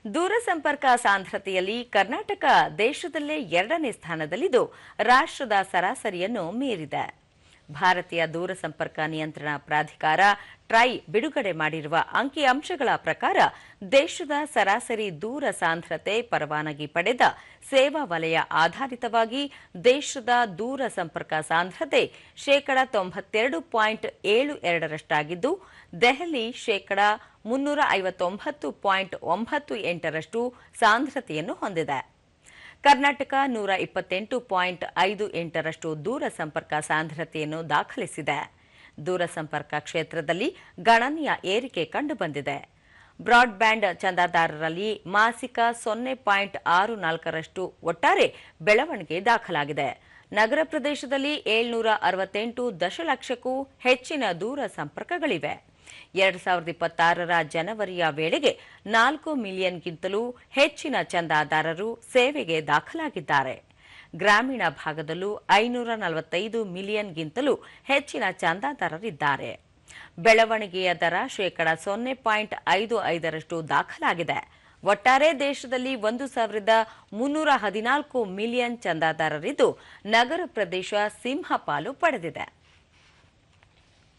ದೂರಸಂಪರ್ಕ ಸಾಂದ್ರತೆಯಲ್ಲಿ ಕರ್ನಾಟಕ ದೇಶದಲ್ಲೇ 2ನೇ ಸ್ಥಾನದಲ್ಲಿದ್ದು ರಾಷ್ಟ್ರದ ಸರಾಸರಿಯನ್ನು ಮೀರಿದೆ. ಭಾರತೀಯ ದೂರಸಂಪರ್ಕ ನಿಯಂತ್ರಣ ಪ್ರಾಧಿಕಾರ ಟ್ರೈ ಬಿಡುಗಡೆ ಮಾಡಿರುವ ಅಂಕಿಅಂಶಗಳ ಪ್ರಕಾರ ದೇಶದ ಸರಾಸರಿ ದೂರ ಸಾಂದ್ರತೆ ಪರವಾನಗಿ ಪಡೆದ ಸೇವಾ ವಲಯ ಆಧಾರಿತವಾಗಿ ದೇಶದ ದೂರ ಸಂಪರ್ಕ ಸಾಂದ್ರತೆ 92.72% ದೆಹಲಿ 359.98% ಸಾಂದ್ರತೆಯನ್ನು ಹೊಂದಿದೆ. ಕರ್ನಾಟಕ 128.58% ದೂರ ಸಂಪರ್ಕ ಸಾಂದ್ರತೆಯನ್ನು ದಾಖಲಿಸಿದೆ. ದೂರಸಂಪರ್ಕ ಕ್ಷೇತ್ರದಲ್ಲಿ ಗಣನೀಯ ಏರಿಕೆ ಕಂಡುಬಂದಿದೆ. ಬ್ರಾಡ್ಬ್ಯಾಂಡ್ ಚಂದಾದಾರರಲ್ಲಿ ಮಾಸಿಕ 0.64ರಷ್ಟು ಒಟ್ಟಾರೆ ಬೆಳವಣಿಗೆ ದಾಖಲಾಗಿದೆ. ನಗರ ಪ್ರದೇಶದಲ್ಲಿ 768 ದಶಲಕ್ಷಕ್ಕೂ ಹೆಚ್ಚಿನ ದೂರ ಸಂಪರ್ಕಗಳಿವೆ. 2026ರ ಜನವರಿಯ ವೇಳೆಗೆ 4 ಮಿಲಿಯನ್ಗಿಂತಲೂ ಹೆಚ್ಚಿನ ಚಂದಾದಾರರು ಸೇವೆಗೆ ದಾಖಲಾಗಿದ್ದಾರೆ. ಗ್ರಾಮೀಣ ಭಾಗದಲ್ಲೂ 545 ಮಿಲಿಯನ್ಗಿಂತಲೂ ಹೆಚ್ಚಿನ ಚಂದಾದಾರರಿದ್ದಾರೆ. ಬೆಳವಣಿಗೆಯ ದರ 0.55ರಷ್ಟು ದಾಖಲಾಗಿದೆ. ಒಟ್ಟಾರೆ ದೇಶದಲ್ಲಿ 1,314 ಮಿಲಿಯನ್ ಚಂದಾದಾರರಿದ್ದು ನಗರ ಪ್ರದೇಶ ಸಿಂಹಪಾಲು ಪಡೆದಿದೆ.